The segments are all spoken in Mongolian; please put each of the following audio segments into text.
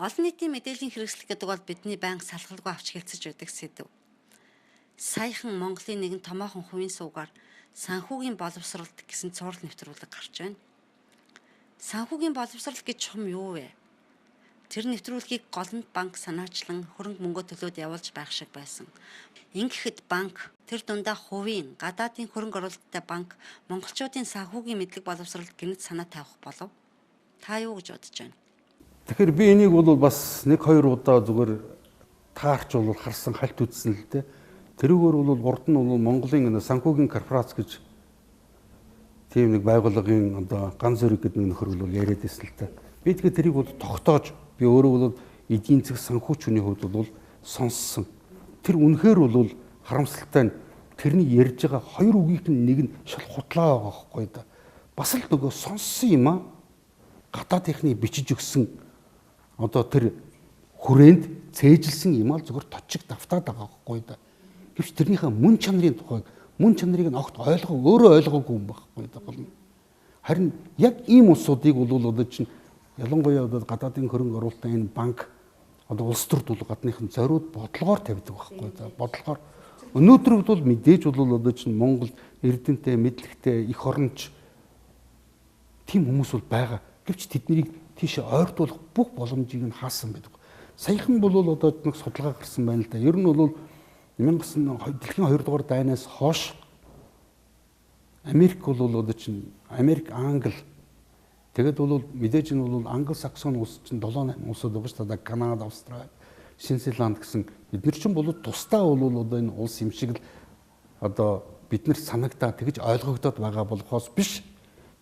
Олон нийтийн мэдээллийн хэрэгслэх гэдэг бол бидний байнга салхалгүй авч хэлцэж байдаг сэдв. Саяхан Монголын нэгэн томоохон хувийн суугаар санхүүгийн боловсролт гэсэн цуврал нэвтрүүлэг гарч байна. Санхүүгийн боловсрол гэж чухам юу вэ? Тэр нэвтрүүлгийг голомт банк санаачлан хөрөнгө мөнгө төлөөд явуулж байх шиг байсан. Ингэхэд банк тэр дундаа хувийн гадаадын хөрөнгө оруулалттай банк монголчуудын санхүүгийн мэдлэг боловсролд гинт санаа тавих болов. Та юу гэж бодож байна? Тэгэхээр би энийг бол бас 1-2 удаа зүгээр таарч бол харсан хальт үзсэн л дээ. Тэрүүгээр бол урд нь бол Монголын санхүүгийн корпорац гэж тийм нэг байгууллагын одоо ган зэрэг гэдэг нэг нөхөр бол яриад байсан л дээ. Би тэгэхээр тэрийг бол тогтоож би өөрөө бол эдийн засаг санхүүчний хувьд бол сонссон. Тэр үнэхээр бол харамсалтай нь тэрний ярьж байгаа хоёр үгийнх нь нэг нь шал худлаа байгаа байхгүй да. Бас л нөгөө сонссон юм аа. Гадаадынхны бичиж өгсөн одоо тэр хүрээнд цээжилсэн юм аа зөвхөн точиг давтаад байгаа байхгүй да. Гэвч тэрнийхээ мөн чанарын тухайг мөн чанарыг нь огт өөрөө ойлгоогүй юм байхгүй да. Харин яг ийм улсуудыг бол одоо чинь ялангуяа одоо гадаадын хөрөнгө оруулалтын энэ банк одоо улс төрд бол гадныхын зориуд бодлогоор тавьдаг байхгүй да. Бодлогоор өнөөдөр бол мэдээж бол одоо чинь Монгол эрдэнэтэй мэдлэгтэй их оронч тийм хүмүүс бол байгаа. Гэвч тэднийг тийшээ ойртуулах бүх боломжийг нь хаасан байдаг. Саяхан бол одоо нэг судалгаа гарсан байна л да. Ер нь бол дэлхийн 2 дугаар дайнаас хойш Америк бол одоо чинь Америк, Англи тэгээд бол мэдээж нь бол англ-саксон улс чинь 7-8 улсууд байгаа шүү дээ. Канада, Австрали, Шинзеланд гэсэн бид нар чинь бол тусдаа бол одоо энэ улс юм шиг л одоо бид нар санагдаа тэгж ойлгогдоод байгаа болохоос биш.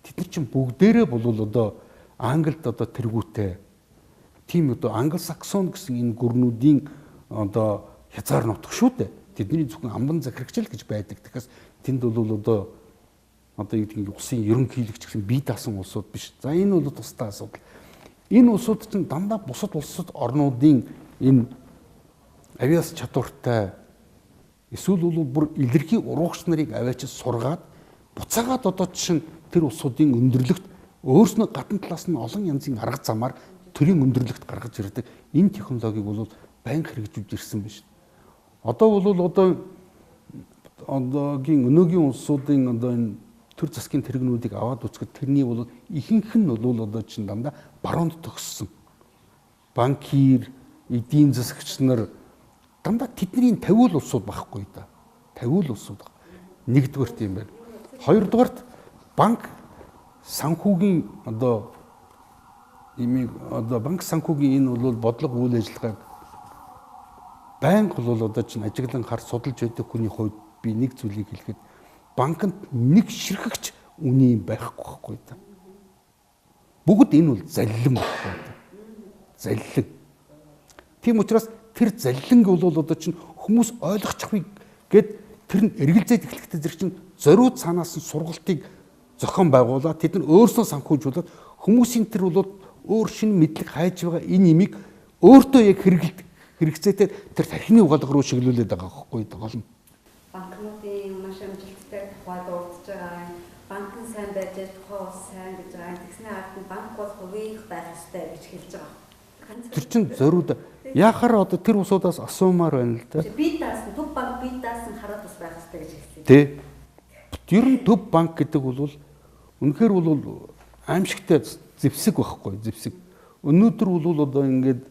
Тэд нар чинь бүгдээрээ бол одоо Англид одоо тэргүүтэй тийм одоо англ-саксон гэсэн энэ гүрнүүдийн одоо хязгаар нутг шүү дээ. Тэдний зөвхөн амбан захирагчл гэж байдаг. Тэгэхээр тэнд бол одоо энэ улсын ерөнхийлөгч гэсэн бие даасан улсууд биш. За энэ бол тусдаа асуудал. Энэ улсууд чинь дандаа бусад улсад орнуудын энэ авиас чадвартай эсвэл бол бүр илэрхий уруугч нарыг аваачиж сургаад буцаагаад одоо чинь тэр улсуудын өндөрлөгт өөрснөө гадна талаас нь олон янзын арга замаар төрийн өндөрлөгт гаргаж ирдэг энэ технологиг бол байнга хэрэгжүүлж ирсэн байна шүү. Одоо бол одоогийн өнөөгийн улсуудын одоо энэ төр засгийн тэрэгнүүдийг аваад үзэхэд тэрний бол ихэнх нь бол одоо чинь дандаа баруунд төгссөн. Банкир, эдийн засагч нар дандаа тэдний тавиул улсууд байхгүй да. Тавиул улсууд. Нэгдүгээр тийм байна. Хоёрдугаарт банк санхүүгийн одоо банк санхүүгийн энэ бол бодлого үйл ажиллагааг банк бол одоо чинь ажиглан хар судалж байдаг хүний хувьд би нэг зүйлийг хэлэхэд банкнд нэг ширхэгч үний юм байхгүй да. Бүгд энэ бол заллин байхгүй да. Заллин. Тийм учраас тэр заллинг бол одоо чинь хүмүүс ойлгочихвыг гэд тэр нь эргэлзээд эхлэхдээ зэрэг чинь зориуд цаанаас нь сургалтыг зохион байгуулаад тэд нар өөрсдөө санхүүжүүлээд хүмүүсийн тэр бол өөр шинэ мэдлэг хайж байгаа энэ имийг өөртөө яг хэрэгцээтэй тэр тархины угаалга руу чиглүүлээд байгаа байхгүй гол нь. Банкнуудын маш амжилттай тухай дурдж байгаа. Банк нь сайн байж тухай ус сайн гэж байгаа. Тэгснэ ард нь банк бол хувийнх байх ёстой гэж хэлж байгаа. Тэр чин зориуд яахаар одоо тэр усудаас асуумаар байна л да. Би даасан төв банк би даасан хараад бас байх ёстой гэж хэлсэн. Тэ. Ер нь төв банк гэдэг бол үнэхээр бол аимшигтай зэвсэг байхгүй зэвсэг. Өнөөдөр бол одоо ингээд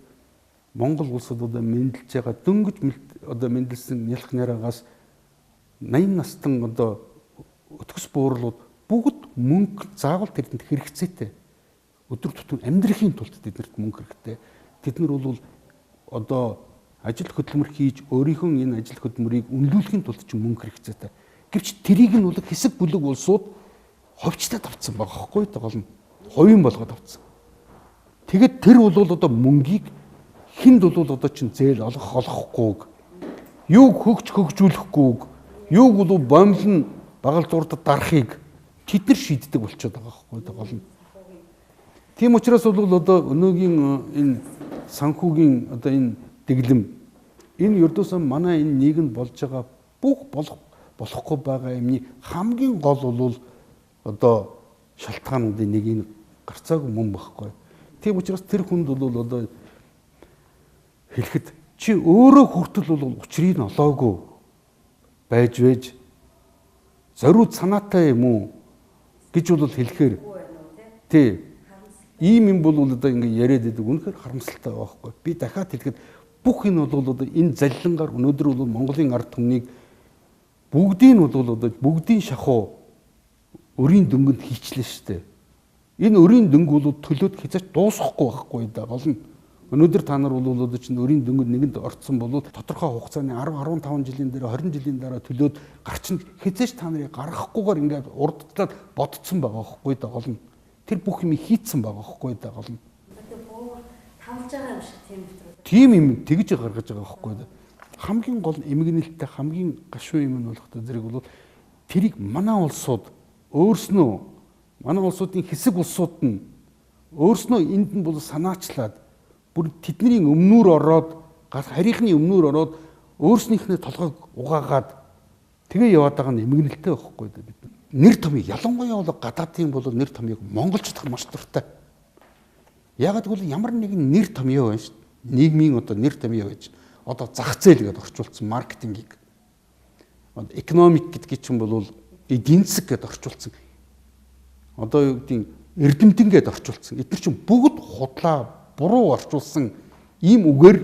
Монгол улсад одоо мэдлж байгаа дөнгөж одоо мэдлсэн ялх нараагаас 80 настан одоо өтгөс буурлууд бүгд мөнгө заавал тэдэнд хэрэгцээтэй. Өдөр тутмын амьдрахын тулд тэднэрт мөнгө хэрэгтэй. Тэд нар бол одоо ажил хөдөлмөр хийж өөрийнхөө энэ ажил хөдөлмөрийг үнэлүүлэхийн тулд ч мөнгө хэрэгцээтэй. Гэвч тэрийг нь бол хэсэг бүлэг улсууд ховчтад авцсан байгаа хгүй гол нь хувийн болгоод авцсан. Тэгэд тэр бол одоо мөнгийг хинд бол одоо чинь зээл олохгүйг юуг хөгжүүлэхгүйг юуг бол бомлон багалдуурдад дарахыг тэд нар шийддэг болчиход байгаа хгүй гол нь. Тийм учраас бол одоо өнөөгийн энэ санхүүгийн одоо энэ дэглэм энэ ердөөсөө манай энэ нийгэмд болж байгаа бүх болохгүй байгаа юмны хамгийн гол бол одоо шалтгаануудын нэг энэ гарцаагүй мөн байхгүй. Тийм учраас тэр хүнд бол одоо хэлэхэд чи өөрөө хүртэл бол учрыг нь олоогүй байж зориуд санаатай юм уу гэж бол хэлэхээр тий ийм юм бол одоо ингэ яриад байдаг үнэхээр харамсалтай байгаа байхгүй. Би дахиад хэлэхэд бүх энэ бол одоо энэ заллингаар өнөөдөр бол Монголын ард түмнийг бүгдийг нь бол одоо бүгдийн шахуу өрийн дөнгөнд хийчлээ шүү дээ. Энэ өрийн дөнгө бол төлөөд хязгаарч дуусахгүй байхгүй да болно. Өнөөдөр та нар бол одоо чинь өрийн дөнгөнд нэгэнд орцсон бол тодорхой хугацааны 10 15 жилийн дараа 20 жилийн дараа төлөөд гарчин хязгаарч та нарыг гаргахгүйгээр ингээд урдтлаад бодцсон байгаа байхгүй да болно. Тэр бүх юм хийцэн байгаа байхгүй да болно. Тавлж байгаа юм шиг тийм хэвээр. Тийм юм тэгж гаргаж байгаа байхгүй да. Хамгийн гол эмгэнэлттэй хамгийн гашуун юм нь болох зэрэг бол тэрийг манай улсууд өөрснөө манай улсуудын хэсэг улсууд нь өөрснөө энд нь бол санаачлаад бүр тэдний өмнөр ороод харийнхны өмнөр ороод өөрснийхний толгойг угаагаад тэгээ яваад байгаа нь эмгэнэлтэй байхгүй да бид. Нэр томьёо ялангуяа бол гадаадын бол нэр томьёог монголчдох маш дуртай. Ягаад гэвэл ямар нэгэн нэр томьёо байна шүү дээ. Нийгмийн одоо нэр томьёо гэж одоо зах зээл гэдээ орчуулсан маркетингийг. Экономик гэдгийг чинь бол эдийн засаг гэдээ орчуулсан. Одоо юу гэдгийг эрдэмтэн гэдээ орчуулсан. Эдгээр чинь бүгд худлаа буруу орчуулсан ийм үгээр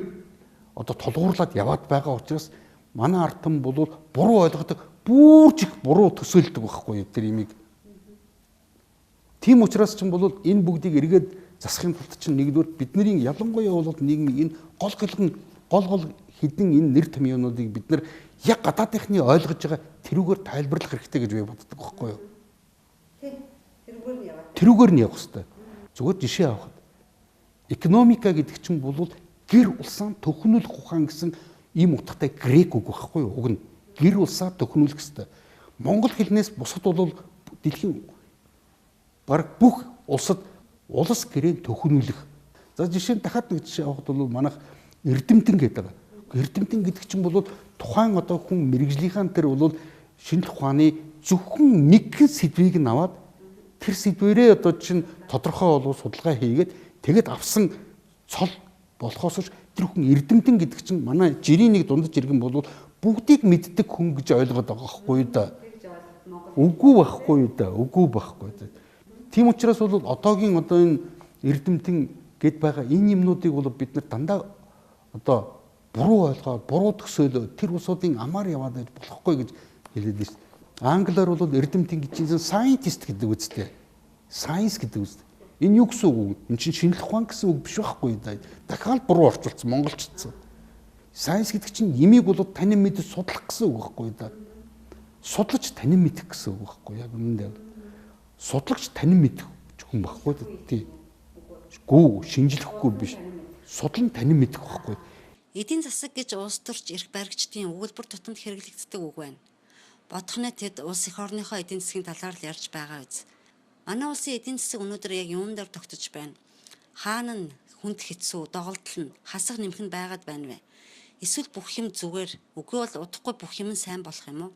одоо тулгуурлаад яваад байгаа учраас манай ард түмэн бол буруу ойлгодог бүр ч их буруу төсөөлдөг байхгүй тэр имийг. Тийм учраас ч бол энэ бүгдийг эргээд засахын тулд чинь нэгдүгээр бидний ялангуяа бол нийгмийн энэ гол хідэн энэ нэр томьёонуудыг бид нар яг гадаадынхны ойлгож байгаа тэрүүгээр тайлбарлах хэрэгтэй гэж би боддог байхгүй юу? Тэрүүгээр нь явах хэрэгтэй. Зүгээр жишээ авахад экономика гэдэг чинь бол гэр улсаа төхнүүлэх ухаан гэсэн ийм утгатай грек үг байхгүй юу? Уг нь гэр улсаа төхнүүлэх хэрэгтэй. Монгол хэлнээс бусад бол дэлхийн бараг бүх улсад улс гэрээн төхнүүлэх. За жишээ нь дахиад нэг жишээ авахд бол манайх эрдэмтэн гэдэг. Эрдэмтэн гэдэг чинь бол тухайн одоо хүн мэрэгжлийнхэн тэр бол шинжлэх ухааны зөвхөн нэгэн сэдвийг нь аваад тэр сэдвэрээ одоо чинь тодорхой болов судалгаа хийгээд тэгэд авсан цол болохоос тэр хүн эрдэмтэн гэдэг чинь манай жирийн нэг дундаж иргэн бол бүгдийг мэддэг хүн гэж ойлгоод байгаа байхгүй да. Үгүй байхгүй да. Үгүй байхгүй да. Тийм учраас бол одоогийн одоо энэ эрдэмтэн гэд байгаа энэ юмнуудыг бол бид нар дандаа одоо буруу ойлгоод буруу төсөөлөө тэр улсуудын амаар яваад байж болохгүй гэж хэлээд байна шүү дээ. Англиар бол эрдэмтэн гэж чинь scientist гэдэг үгтэй. Science гэдэг үгтэй. Энэ юу гэсэн үг? Энэ чинь шинжлэх ухаан гэсэн үг биш байхгүй да. Дахиад буруу орчуулсан монголчдсан. Science гэдэг чинь имийг бол танин мэдэж судлах гэсэн үг байхгүй да. Судлаж танин мэдэх гэсэн үг байхгүй яг үнэндээ. Судлагч танин мэдэх хүн байхгүй да. Тий. Гүү шинжлэхгүй биш. Судлан танин мэдэх байхгүй. Эдийн засаг гэж улс төрч эрх баригчдын өгүүлбэр тутамд хэрэглэгддэг үг байна. Бодохны тэд улс эх орныхоо эдийн засгийн талаар л ярьж байгаа биз. Манай улсын эдийн засаг өнөөдөр яг юун дээр тогтож байна? Хаана нь хүнд хэцүү, доголдол нь хасах нэмэх нь байгаад байна вэ? Эсвэл бүх юм зүгээр, үгүй бол удахгүй бүх юм сайн болох юм уу?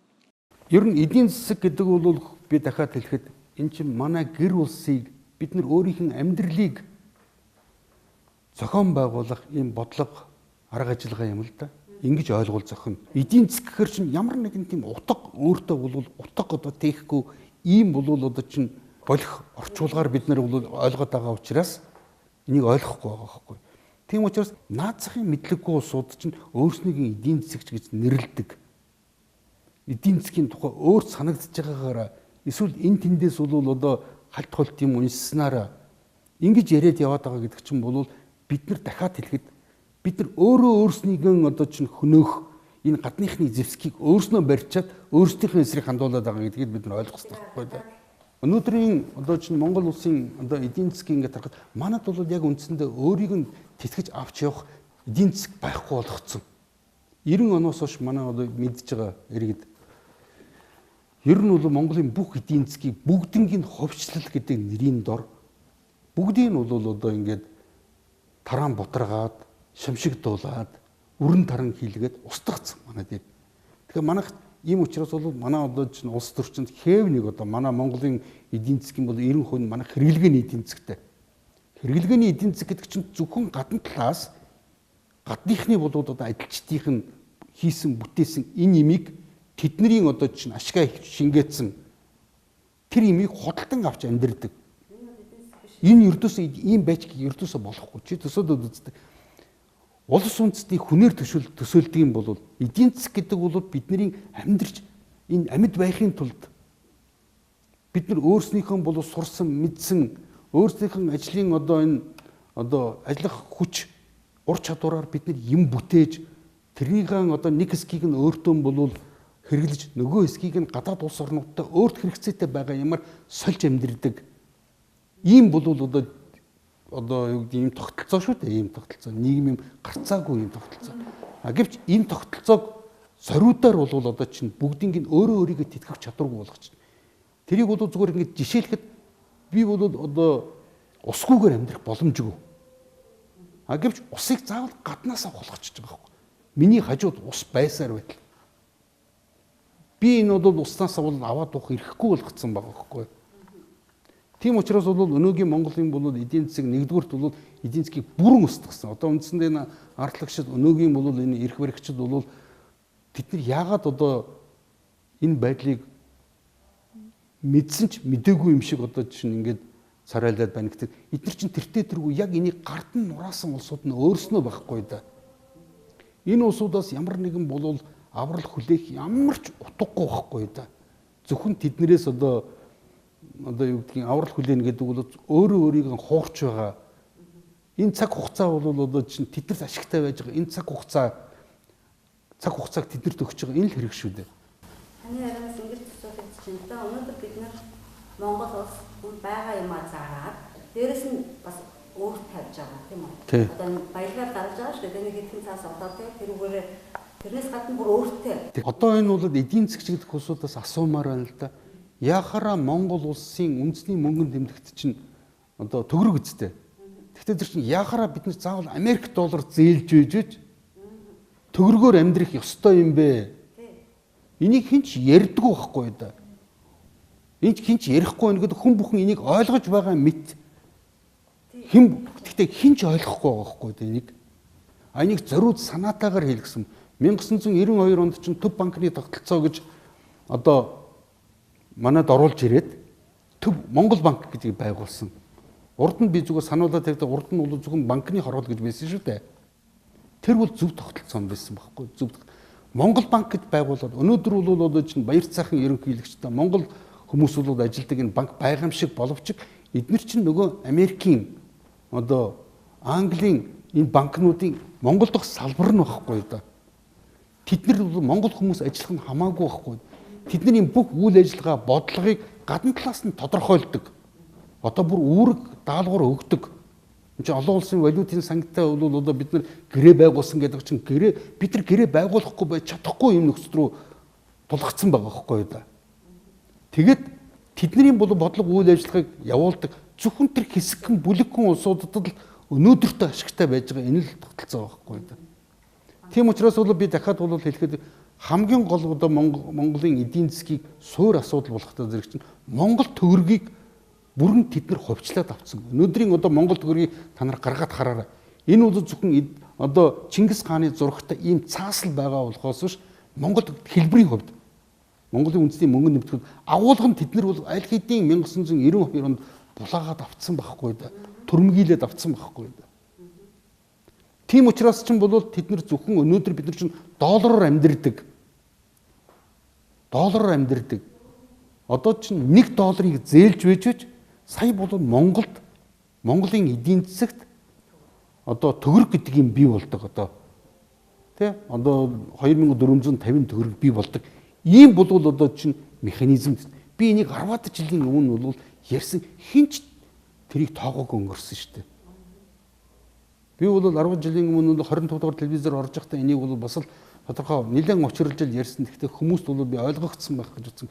Ер нь эдийн засаг гэдэг бол би дахиад хэлэхэд эн чинь манай гэр улсыг бид нар өөрийнх нь амьдралыг зохион байгуулах ийм бодлого арга ажиллагаа юм л да. Ингэж ойлгуул зохино. Эдийн засаг гэхэр чинь ямар нэгэн тийм утга өөртөө бол утга одоо тээхгүй ийм бол одоо чинь болох орчуулгаар бид нар бол ойлгоод байгаа учраас энийг ойлгохгүй байгаа байхгүй. Тийм учраас наацхийн мэдлэггүй улсууд чинь өөрснийгийн эдийн засагч гэж нэрлэдэг. Эдийн засгийн тухай өөр санагдаж байгаагаараа эсвэл эн тэндээс бол одоо халт холт юм уншсанараа ингэж яриад яваад байгаа гэдэг чинь бол бид нар дахиад хэлэхэд бид нар өөрөө өөрснийгөө одоо чинь хөнөөх энэ гадныхны зэвсгийг өөрснөө барьчаад өөрсдийнхөө эсрэг хандуулаад байгаа гэдгийг бид нар ойлгох хэрэгтэй байхгүй да. Өнөөдрийн одоо чинь Монгол улсын одоо эдийн засгийн ингээд харахад манад бол яг үндсэндээ өөрийг нь тэтгэж авч явах эдийн засаг байхгүй болгоцсон. 90 оноос хойш манай одоо мэдж байгаа иргэд ер нь бол Монголын бүх эдийн засгийг бүгднийг ховчлол гэдэг нэрийн дор бүгдийг нь бол одоо ингээд тараан бутаргаад шимшиг дуулаад өрн таран хийлгээд устгацсан манай дээр. Тэгэхээр манайх ийм учраас бол манай одоо чинь улс төрчинд хэв нэг одоо манай Монголын эдийн засгийн бол 90% манай хэрэглээний эдийн засгтай. Хэрэглээний эдийн засаг гэдэг чинь зөвхөн гадна талаас гадныхны болоод одоо ажилчдын хийсэн бүтээсэн энэ имийг тэдний одоо чинь ашгаа шингээсэн тэр имийг худалдан авч амьдэрдэг. Энэ ердөөсөө ийм байж ердөөсөө болохгүй. Чи төсөөлөд үзтээ. Улс үндэстний хүнээр төсөөлдөг юм бол эдийн засаг гэдэг бол бидний амьдарч энэ амьд байхын тулд бид нар өөрснийхөө бол сурсан, мэдсэн, өөрснийхөө ажлын одоо энэ одоо ажиллах хүч, ур чадвараар бид нар юм бүтээж тэрнийхэн одоо нэг хэсгийг нь өөртөө бол хэрэглэж нөгөө хэсгийг нь гадаад улс орнуудтай өөрт хэрэгцээтэй байгаа юмар сольж амьдэрдэг. Ийм бол одоо юу гэдэг ийм тогтолцоо шүү дээ. Ийм тогтолцоо нийгэм юм гарцаагүй ийм тогтолцоо. Гэвч энэ тогтолцоог зориудаар бол одоо чинь бүгдийг нь өөрөө өөрийгөө тэтгэх чадваргүй болгоч. Тэрийг бол зүгээр ингэж жишээлэхэд би бол одоо усгүйгээр амьдрах боломжгүй. Гэвч усыг заавал гаднаасаа болгочихж байгаа байхгүй. Миний хажууд ус байсаар байтал. Би энэ бол уснаас бол аваад уух ирэхгүй болгоцсон байгаа байхгүй. Тийм учраас бол өнөөгийн Монголын бол эдийн засаг нэгдүгürt бол эдийн засгийг бүрэн устгасан. Одоо үндсэндээ энэ ардлагчид өнөөгийн бол энэ эрх баригчид бол тэд нар яагаад одоо энэ байдлыг мэдсэн ч мдээгүй юм шиг одоо чинь ингээд царайлаад байна гэдэг. Эдгээр чинь тэртээ тэргүй яг энийг гард нь нураасан улсууд нь өөрснөө байхгүй да. Энэ улсуудаас ямар нэгэн болов аврал хүлээх ямар ч утгагүй байхгүй да. Зөвхөн тэднэрээс одоо юу гэдгийг аврал хүлээнэ гэдэг бол өөрөө өөрийгөө хуурч байгаа. Энэ цаг хугацаа бол одоо чинь тэднэрт ашигтай байж байгаа. Энэ цаг хугацааг тэднэрт өгч байгаа. Энэ л хэрэг шүү дээ. Таны ярианаас ингэж төсөөлөж чинь одоо өнөөдөр бид нар Монгол улс байгаа юмаа зараад дээрэс нь бас өөрт тавьж байгаа тийм үү? Одоо баялгаар гарч байгаа шүү дээ. Нэг хэдхэн цаас одоо тэрүүгээрээ тэрнээс гадна бүр өөртөө. Одоо энэ бол эдийн засгч гэдэг хүмүүсээс асуумаар байна л да. Яхаараа Монгол улсын үндэсний мөнгөнд тэмдэгт чинь одоо төгрөг үстэй. Гэхдээ тэр чинь яхаараа бид нар заавал Америк доллар зээлж үйжэж төгрөгөөр амьдрах ёстой юм бэ? Энийг хэн ч ярьдаггүй байхгүй да. Энд хэн ч ярихгүй байна гэдэг хүн бүхэн энийг ойлгож байгаа мэт. Гэхдээ хэн ч ойлгохгүй байгаа байхгүй да энийг. Энийг зориуд санаатаагаар хэлгсэн. 1992 онд чинь Төв банкны тогтолцоо гэж одоо манайд оруулж ирээд Төв Монгол банк гэдгийг байгуулсан. Урд нь би зүгээр сануулаад тавьдаг урд нь бол зөвхөн банкны хорвол гэж байсан шүү дээ. Тэр бол зөв тогтолцоо байсан байхгүй зөв. Монгол банк гэж байгуулаад өнөөдөр бол одоо чинь баяр цаахан ерөнхийлөгчтэй Монгол хүмүүс бол ажилдаг энэ банк байгамшиг боловч эдгээр чинь нөгөө Америкийн одоо Английн энэ банкнуудын Монгол дахь салбар нь байхгүй да. Тэд нар бол Монгол хүмүүс ажиллах нь хамаагүй байхгүй. Тэдний бүх үйл ажиллагаа бодлогыг гадна талаас нь тодорхойлдог. Одоо бүр үүрэг даалгавар өгдөг. Энд чинь олон улсын валютын санктай бол одоо бид нар гэрээ байгуулсан гэдэг чинь бид нар гэрээ байгуулахгүй байж чадахгүй юм нөхцөл рүү тулгацсан байгаа байхгүй да. Тэгээд тэдний бол бодлого үйл ажиллагааг явуулдаг зөвхөн тэр хэсэгхэн бүлэгхэн улсуудад л өнөөдөртөө ашигтай байж байгаа энэ л тогтолцоо байхгүй да. Тийм учраас бол би дахиад бол хэлэхэд хамгийн гол одоо Монголын эдийн засгийг суур асуудал болгохтой зэрэг чинь Монгол төгрөгийг бүрэн тэд нар хувьчлаад авцсан. Өнөөдрийн одоо Монгол төгрөгийг та нар гаргаад хараарай. Энэ бол зөвхөн одоо Чингис хааны зурагтай ийм цаасал байгаа болохоос биш Монгол хэлбэрийн хувьд Монголын үндэсний мөнгөнд нэмэгдэх агуулга нь тэд нар бол аль хэдийн 1992 онд булаагаад авцсан байхгүй да. Төрмгийлээд авцсан байхгүй да. Тийм учраас ч бол тэд нар зөвхөн өнөөдөр бид нар чинь доллараар амьдэрдэг. Доллараар амьдэрдэг. Одоо чинь $1 зээлж вэжж сая бол Монголын эдийн засагт одоо төгрөг гэдэг юм бий болдог одоо. Тэ? Одоо 2450 төгрөг бий болдог. Ийм бол одоо чинь механизм. Би энийг 10-аад жилийн өмнө бол ярьсан хинч тэрийг тоогоогүй өнгөрсөн шүү дээ. Би бол 10 жилийн өмнө 25 дугаар телевизээр орж байхдаа энийг бол бас л тодорхой нэлээд учралж ярьсан. Гэхдээ хүмүүст бол би ойлгогдсон байх гэж утсан.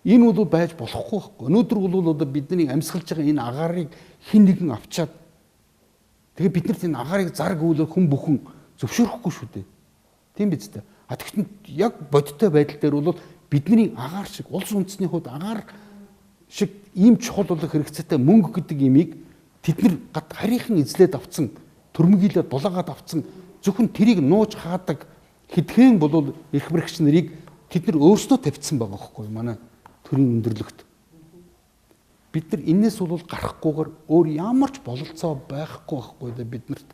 Энэ бол байж болохгүй байхгүй. Өнөөдөр бол одоо бидний амьсгалж байгаа энэ агаарыг хэн нэгэн авчаад тэгээ бид нарт энэ агаарыг зарг өгөх хүн бүхэн зөвшөөрөхгүй шүү дээ. Тийм биз дээ. Тэгэхдээ яг бодиттой байдал дээр бол бидний агаар шиг улс үндэсний хувьд агаар шиг ийм чухал болох хэрэгцээтэй мөнгө гэдэг имийг тэд нар харийнхан эзлээд авцсан, төрмгийлээд дулаагаад авцсан зөвхөн тэрийг нууж хаадаг хэдхэн бол эрх мэрэгч нарыг тэд нар өөрсдөө тавьчихсан байгаа байхгүй манай төрийн өндөрлөгт. Бид нар энэс бол гарахгүйгээр өөр ямар ч бололцоо байхгүй байхгүй да биднэрт.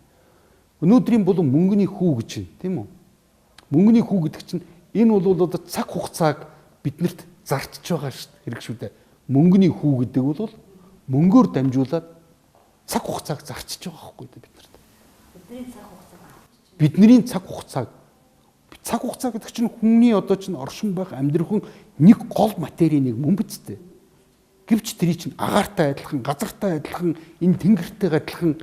Өнөөдрийн бол мөнгөний хүү гэж байна, тийм үү? Мөнгөний хүү гэдэг чинь энэ бол одоо цаг хугацааг биднэрт зарчж байгаа хэрэг шүү дээ. Мөнгөний хүү гэдэг бол мөнгөөр дамжуулаад цаг хугацааг зарчж байгаа байхгүй да биднэрт. Бидний цаг хугацааг цаг хугацаа гэдэг чинь хүний одоо чинь оршин байх амьдрах нэг гол материйн нэг мөн биз дээ. Гэвч тэрий чинь агаартай адилхан, газартай адилхан, энэ тэнгэртэй адилхан.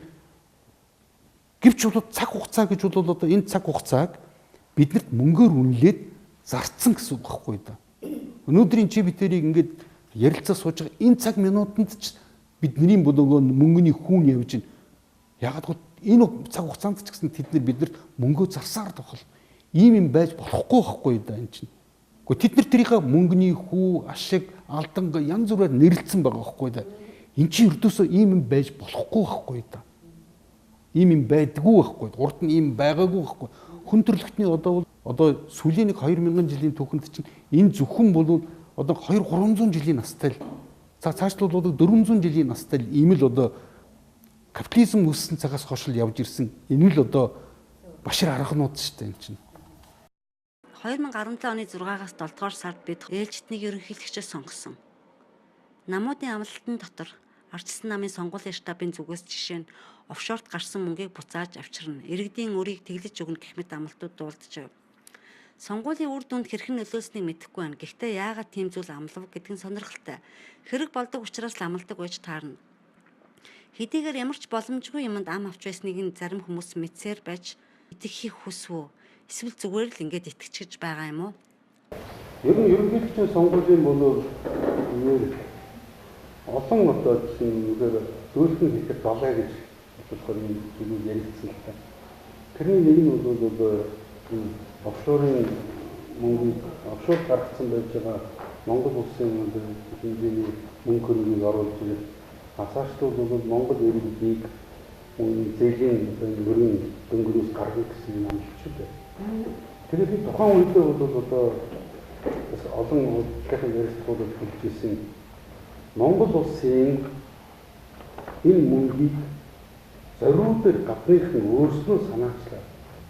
Гэвч бол цаг хугацаа гэж бол одоо энэ цаг хугацааг биднэрт мөнгөөр үнэлээд зарцсан гэсэн үг байхгүй да. Өнөөдрийн чи битэрийг ингээд ярилцаа сууж байгаа энэ цаг минутанд ч бидний мөнгөний хүүн явж байна. Ягаад гэвэл энэ цаг хугацаанд ч гэсэн биднэрт мөнгөө зарсаар тохол. Ийм юм байж болохгүй байхгүй да энэ чинь. Гэхдээ тэд нар тэрийнхээ мөнгөний хүү, ашиг, алданга янз бүрээр нэрлэлсэн байгаа байхгүй да. Эн чинь өрдөөсөө ийм юм байж болохгүй байхгүй да. Ийм юм байдгүй байхгүй. Урд нь ийм байгаагүй байхгүй. Хүн төрөлхтний одоо сүүлийн 2000 жилийн түүхэнд чинь энэ зөвхөн бол одоо 200-300 жилийн настай л цаашлбал 400 жилийн настай л ийм л одоо капитализм үүссэн цагаас хойш л явж ирсэн. Энэ л одоо башир арганууд шүү дээ энэ чинь. 2017 оны 6-аас 7 дугаар сард бид ээлжитнийг ерөнхийлөгчөөс сонгосон. Намуудын амлалтын дотор ардчилсан намын сонгуулийн штабын зүгээс жишээ нь офшорт гарсан мөнгийг буцааж авчирна. Иргэдийн өрийг тэглэж өгнө гэх мэт амлалтууд дуулдаж байв. Сонгуулийн үр дүнд хэрхэн нөлөөлснийг мэдэхгүй байна. Гэхдээ яагаад тийм зүйл амлав гэдэг нь сонирхолтой. Хэрэг болдог учраас л амладаг байж таарна. Хэдийгээр ямар ч боломжгүй юмд ам авч байсныг зарим хүмүүс мэдсээр байж итгэхийг хүсв. Эсвэл зүгээр л ингэж итгэж байгаа юм уу? Ер нь ерөнхийлөгчийн сонгуулийн бол олон одоо чинь зөөлхөн хэлэхэд долоо гэж болохоор юм зүйл яригдсан л та. Тэрний нэг нь бол офшорын мөнгөийг офшор гаргасан байж байгаа Монгол улсын хэмжээний мөнгө хөрөгийг оруулж ирээд асаачлууд бол Монгол иргэдийг зээлийн мөрийн дөнгөрөөс гаргах гэсэн юм шүү дээ. Тэгэхээр тухайн үедээ бол одоо олон улсын ярилцлагуудад хэлжсэн Монгол улсын энэ мөнгийг зориулбэр гадных нь өөрснөө санаачлаа.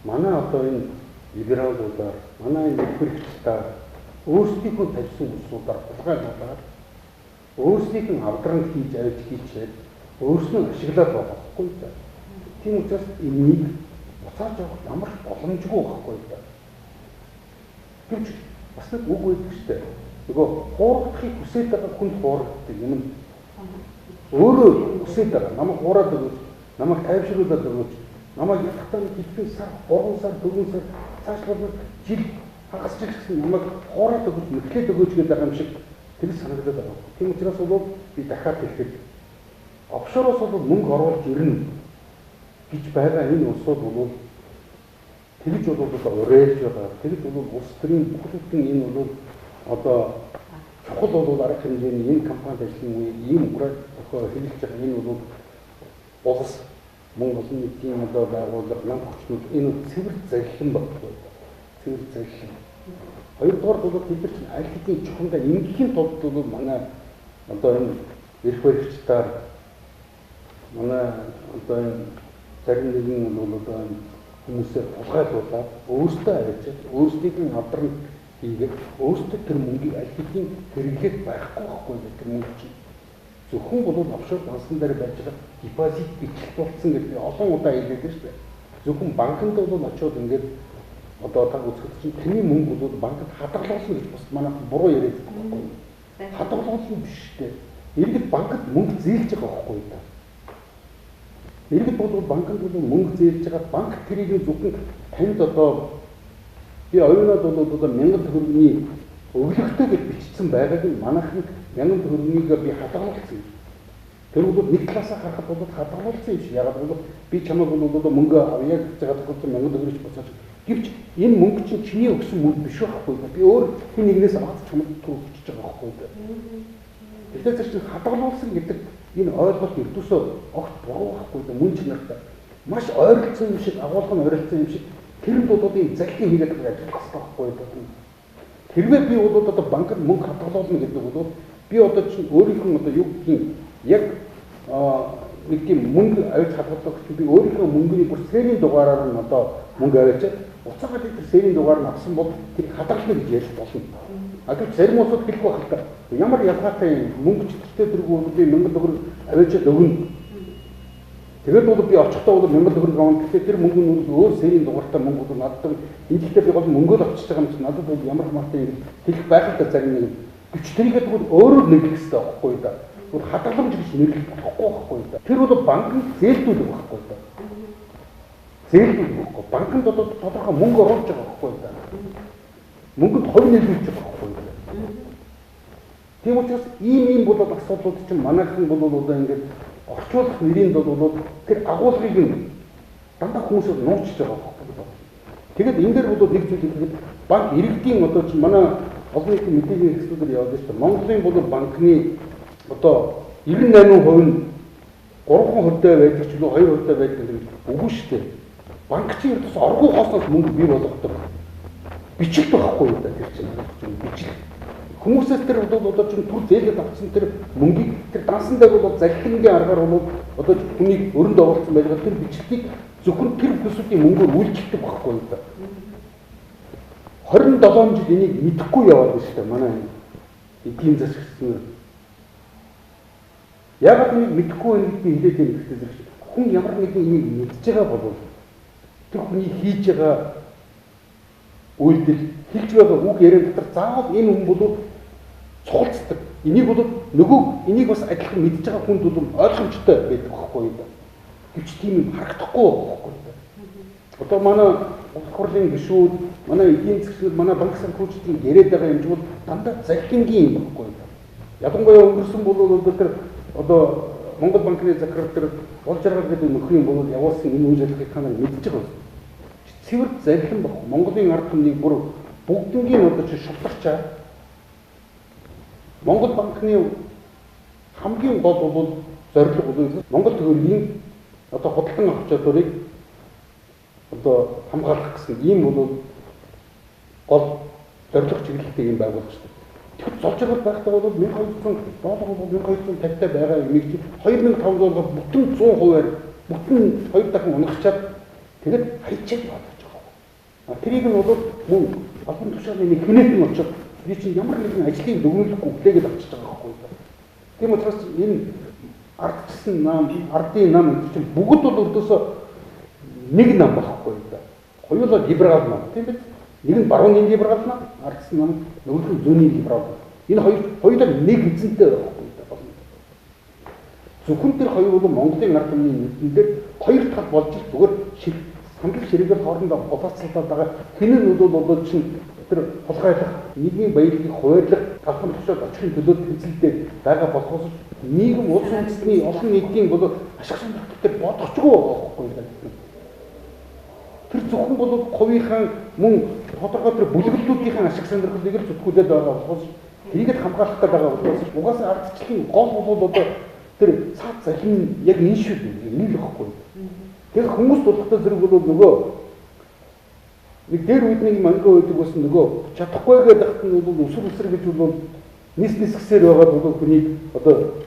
Манай одоо энэ либералуудаар, манай энэ нөхөрчдээр өөрсдийнхөө тавьсан усуудаар хулгайлуулаад өөрсдийнх нь авдран хийж авч хийчээд өөрснөө ашиглаад байгаа байхгүй да. Тийм учраас энийг буцааж авах ямар ч боломжгүй байхгүй да. Гэвч бас нэг үг байдаг шүү дээ. Нөгөө хуурдахыг хүсэж байгаа хүнд хуурддаг юм. Өөрөө хүсэж байгаа намайг хуураад өгөөч, намайг тайвшруулаад өгөөч, намайг ятгахтаа хэдхэн сар, 3 сар, 4 сар цаашлаад жил хагас жил гэсэн намайг хуураад өгөөч, мэдлээд өгөөч гэдэг юм шиг тэр санагдаад байгаа. Тийм учраас бол би дахиад хэлэхэд офшороос бол мөнгө оруулж ирнэ гэж байгаа энэ улсууд бол тэгж бол урайлж байгаа. Тэгж бол улс төрийн бүхэлдэн энэ бол одоо чухал бол арга хэмжээний энэ компанид ажиллах үе ийм ураад хэлж байгаа энэ бол улс Монгол нийтийн одоо байгууллага нам хүчнүүд энэ цэвэр зарилхан багтдаг. Цэвэр зарилхан. Хоёрдугаар бол бид нар чинь аль хэдийн чухамдаа ингэхийн тулд бол манай одоо энэ эрх баригчдаар манай одоо энэ зарим нэгэн бол одоо хүмүүсээ тулгайлуулаад өөрсдөө авчиж өөрсдийг нь авдран хийгээд өөрсдөө тэр мөнгийг аль хэдийн хэрэглэх байхгүй байхгүй тэр мөнгө чинь зөвхөн бол офшор банкн дээр байж байгаа депозит бичлэгдүүлсэн гэдэг олон удаа хэлээд байна шүү дээ. Зөвхөн банкнд бол очиод ингээд одоо та үзэхэд чинь таны мөнгө бол банкнд хадгалуулсан гэж бас манайх буруу яриад байгаа байхгүй. Хадгалуулсан биш шүү дээ. Иргэд банкнд мөнгө зээлж байгаа байхгүй да. Иргэд бол банкнд бол мөнгө зээлж байгаа банк тэрийг зөвхөн танд одоо би оюунаад бол одоо 1000 төгрөгийн өглөгтэй гэж бичсэн байгааг нь манайхан 1000 төгрөгийг би хадгалуулсан. Тэр бол нэг талаасаа харахад бол хадгалуулсан юм шиг. Ягаад гэвэл би чамайг бол мөнгө авъя гэж байгаа тохиолдолд 1000 төгрөг буцааж. Гэвч энэ мөнгө чинь чиний өгсөн мөнгө биш байхгүй. Би өөр хин нэгнээс аваад чамайг төгрөг өгч байгаа байхгүй. Тэгэхээр чинь хадгалуулсан гэдэг энэ ойлголт өртөөсөө огт буруу байхгүй мөн чанартай. маш ойролцоо юм шиг, агуулга нь ойролцоо юм шиг тэр дуудуудын залхин хийгээд байгаа ажил багс байхгүй юу? Хэрвээ би бол одоо банкнд мөнгө хадгалуулна гэдэг бол би одоо чинь өөрийнхөө одоо юу гэх юм яг нэг тийм мөнгө авч хадгалах гэж би өөрийнхөө мөнгөний бүр сэрийн дугаараар нь одоо мөнгө аваачаад уцаагаад тэр сэрийн дугаар нь авсан бол тэр хадгална гэж ярьж болно. А гэвч зарим улсууд хэлэх байх л та. Ямар ялгаатай мөнгө чөлөөтэй дэргүү би 1000 төгрөг аваачаад өгнө. Тэгээд бол би очихдоо бол 1000 төгрөг авах гэхээ тэр мөнгө нь өөр сэрийн дугаартай мөнгө бол надад энэ ихтэй би бол мөнгөө л авчиж байгаа юм чинь надад бол ямар хамаатай юм хэлэх байх л та зарим нэг. Гэвч тэрийгээ тэгвэл өөрөөр нэрлэх хэрэгтэй байхгүй да. Бүр хадгаламж гэж нэрлэх болохгүй байхгүй да. Тэр бол банкнд зээлдүүлэх байхгүй да. Зээлдүүлэх байхгүй. Банкнд одоо тодорхой мөнгө оруулж байгаа байхгүй да. Мөнгөнд хувь нөлөөлж байгаа байхгүй да. Тийм учраас ийм бол асуудлууд чинь манайхан бол одоо ингээд орчуулах нэрийн бол тэр агуулгыг нь дандаа хүмүүсээр нуучж байгаа байхгүй. Тэгээд энэ дээр бол нэг зүйл хэлэхэд банк иргэдийн одоо чинь манай олон нийтийн мэдээллийн хэсгүүдээр яваад байна шүү дээ. Монголын бол банкны одоо 98% нь 3% байдаг ч үгүй 2% байдаг гэдэг үгүй шүү дээ. Банк чинь ердөөс оргуу хоосноос мөнгө бий болгодог. Бичлэг байхгүй юу да тэр чинь бичлэг. Хүмүүсээс тэр бол одоо чинь түр зээлэд авсан тэр мөнгийг тэр дансан дээр бол залхингийн аргаар бол одоо хүнийг өрөнд оруулсан байгаа тэр бичлэгийг зөвхөн тэр бүсүүдийн мөнгөөр үйлчлдэг байхгүй юу да. 27 жил энийг мэдэхгүй яваад байна шүү дээ манай эдийн засгийн. Яг энийг мэдэхгүй байх би хэлээд байна гэхдээ хүн ямар нэгэн энийг мэдж байгаа бол тэр хүний хийж байгаа үйлдэл хэлж байгаа үг яриа дотор заавал энэ хүн бол цуглцдаг. Энийг бол нөгөө энийг бас адилхан мэдж байгаа хүнд бол ойлгомжтой байдаг байхгүй юу? Гэвч тийм юм харагдахгүй байхгүй юу? Одоо манай улс хурлын гишүүд, манай эдийн засгчид, манай банк санхүүжилтийн яриад байгаа юм бол дандаа залхингийн юм байхгүй юу? Ялангуяа өнгөрсөн бол тэр одоо Монгол банкны захирал тэр болж байгаа гэдэг нөхрийн бол явуулсан энэ үйл ажиллагааг та нар мэдж байгаа. Цэвэр залхин баг. Монголын ард түмнийг бүр бүгднгийн одоо чи шултарчаа. Монгол банкны хамгийн гол бол зорилго бол Монгол төгрөгийн одоо худалдан авах чадварыг одоо хамгаалах гэсэн ийм бол гол зорилго чиглэлтэй юм байгуулагчтай. Тэгэхээр золжрол байхдаа бол 1200 доллар бол 1250-тай байгаа юмыг 2500 доллар бүтэн 100%-аар бүтэн 2 дахин унагчаад тэгээд хайчаад бодож байгаа. Тэрийг нь бол мөн албан тушаалын нэг хинэтэн очоод би чинь ямар нэгэн ажлыг дүгнэлэхгүй хүлээгээд авчиж байгаа байхгүй юу. Тийм учраас энэ ардчсан нам, ардын нам чинь бүгд бол өрдөөсөө нэг нам байхгүй юу. Хоёулаа либерал нам тийм биз? Нэг нь барууны либерал нам, ардсан нам, нөгөө нь зүүнний либерал. Энэ хоёулаа нэг эзэнтэй байхгүй юу. Зөвхөн тэр хоёр бол Монголын ард түмний нийтэн дээр хоёр тал болж зүгээр хамтрал ширээгээр хоорондоо болооцолдоод байгаа хинэн бол чинь тэр хулгайлах нийгмийн баялагийг хуваарлах албан тушаал очихын төлөө тэмцэлдээ байгаа болохоос нийгэм улс үндэстний олон нийтийн бол ашиг сонирхолтой бодохчгүй байгаа байхгүй юу. Тэр зөвхөн бол хувийнхаа мөн тодорхой тэр бүлэглэлүүдийн ашиг сонирхлыг л зүтгүүлээд байгаа болохоос ийгэд хамгаалах гэдэг байгаа болохоос угаасаа ардчлалын гол бол одоо тэр цаад захин яг энэ шүү дээ. Энэ л байхгүй юу. Тэр хүмүүс бодлоготой зэрэг бол нөгөө нэг дээр үед нэг манган байдаг бас нөгөө чадахгүй гэдэг нь бол өсөр гэж бол нис нисгсээр байгаа бол хүнийг одоо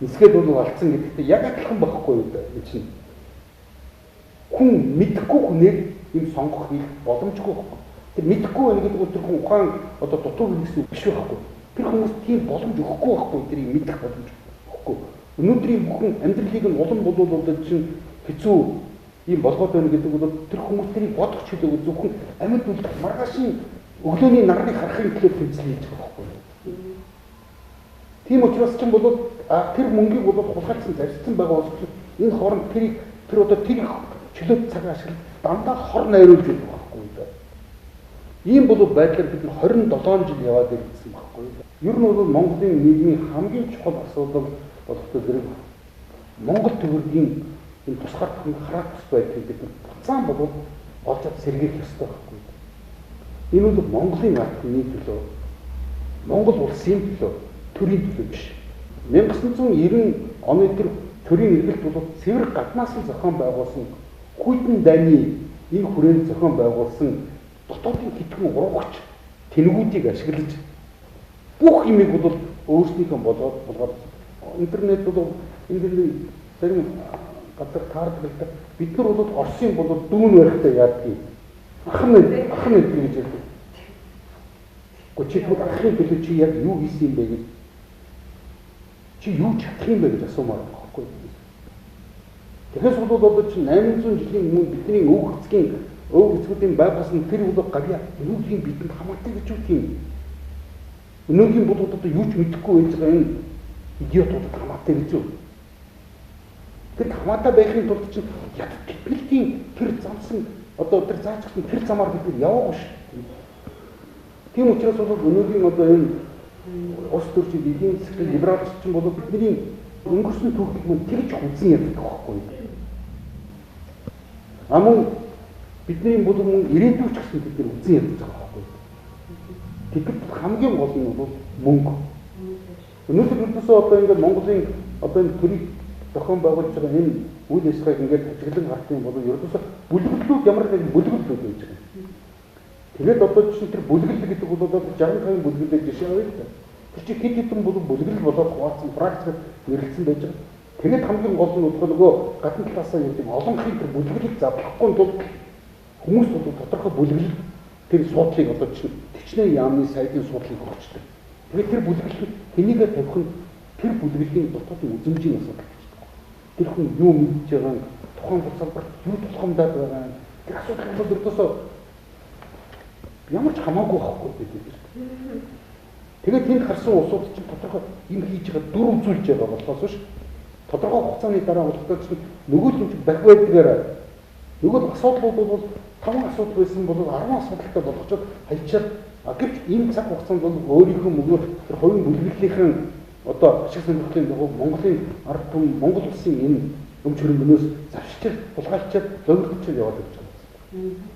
нисгээд бол алдсан гэдэгт яг адилхан байхгүй юу гэж чинь хүн мэдхгүй хүнийг юм сонгох их боломжгүй байхгүй. Тэр мэдхгүй байх гэдэг нь тэр хүн ухаан одоо дутуу гэсэн биш байхгүй. Тэр хүмүүс тийм боломж өгөхгүй байхгүй тэрийг мэдэх боломж өгөхгүй. Өнөөдрийн бүхэн амьдралыг нь улам болоод чинь хэцүү ийм болгоод байна гэдэг бол тэр хүмүүс тэрийг бодох чөлөөг зөвхөн амьд үлдэх маргаашийн өглөөний нарыг харахын төлөө тэмцэл хийж байгаа байхгүй. Тийм учраас ч бол тэр мөнгийг бол хулгайлсан зарцсан байгаа бол энэ хооронд тэр одоо тэр чөлөөт цаг ашиглаж дандаа хор найруулж байдаг байхгүй да. Ийм бол байдлаар бид 27 жил яваад ирсэн байхгүй. Ер нь бол Монголын нийгмийн хамгийн чухал асуудал болохтой зэрэг Монгол төгрөгийн энэ тусгаар хараах тус байдаг гэдэг нь буцаан бол олж ад сэргээх ёстой байхгүй. Энэ бол Монголын ард түмний төлөө, Монгол улсын төлөө, төрийн төлөө биш. 1990 оны тэр төрийн эргэлт бол цэвэр гаднаас нь зохион байгуулсан хүйтэн дайны энэ хүрээнд зохион байгуулсан дотоодын хэдхэн ургагч тэнэгүүдийг ашиглаж бүх юмыг бол өөрснийхөө болгоод интернет бол интернет зарим гадар таардаг л да бид нар бол Оросын бол дүүн байхтай яадгийг ахын гэж ярьдаг. Гочид бол ахын төлөө чи яг юу хийсэн юм бэ гэж чи юу чадах юм бэ гэж асуумаар байна байхгүй. Тэгээс бол одоо чи 800 жилийн өмнө бидний өв эцгүүдийн байгаас нь тэр бол гавья өнөөгийн бидэнд хамаатай гэж үү тийм. Өнөөгийн бол одоо юу ч мэдэхгүй байж байгаа энэ идиотууд хамаатай гэж үү. Тэр хамаатай байхын тулд чинь яг тэдний тэр замсан одоо тэр заачсан тэр замаар бид нар яваагүй шүү. Тийм учраас бол өнөөгийн одоо энэ улс төрчид эдийн засгийн либералч чинь бол бидний өнгөрсөн түүхийг мөн тэгж хүзэн ярьдаг байхгүй. Амун бидний бол мөн ирээдүйч гэсэн бид нар үзэн ярьж байгаа байхгүй. Тэгэхэд хамгийн гол нь бол мөнгө. Өнөөдөр биднээсээ одоо ингээд Монголын одоо энэ төрийг зохион байгуулж байгаа энэ үйл ажиллагааг ингээд ажиглан гартын бол ердөөсөө бүлгэлтүүд ямар нэгэн бүлгэлтүүд байж байгаа. Тэгээд одоо чинь тэр бүлгэл гэдэг бол одоо 60-50 бүлгэлээр жишээ авъя л да. Тэр чинь хэд хэдэн бүлгэл болоод хуваацсан практикт нэрлэгдсэн байж байгаа. Тэгээд хамгийн гол нь нөгөө гадна талаасаа юу гэдэг олонхын тэр бүлгэлийг задлахгүй тул хүмүүс бол тодорхой бүлгэл тэр суудлыг одоо чинь төчнээ яамны сайдын суудлыг өгчдөг. Тэгээд тэр бүлгэл хэнийгээ тавих нь тэр бүлгэлийн дотоодын үзмжийн асуудал гэж байна. Тэр хүн юу мэдж байгаа, тухайн салбарт юу тулгамдаад байгаа. Тэр асуудал бол өрдөөсөө ямар ч хамаагүй байхгүй гэдэг. Тэгээд тэнд харсан улсууд чинь тодорхой юм хийж байгаа дүр үзүүлж байгаа болохоос биш. Тодорхой хугацааны дараа болохдоо чинь нөгөө л юм бах байдгаар нөгөө асуудлууд бол 5 асуудал байсан бол 10 асуудалтай болгочод хайчаад гэвч энэ цаг хугацаанд бол өөрийнхөө мөнгөөр тэр хувийн бүлэглэлийнхэн одоо ашиг сонирхлын нөгөө Монголын ард түмэн Монгол улсын энэ өмч хөрөнгөнөөс зарчил тулгайлчаад зовлогчод яваад байж байгаа.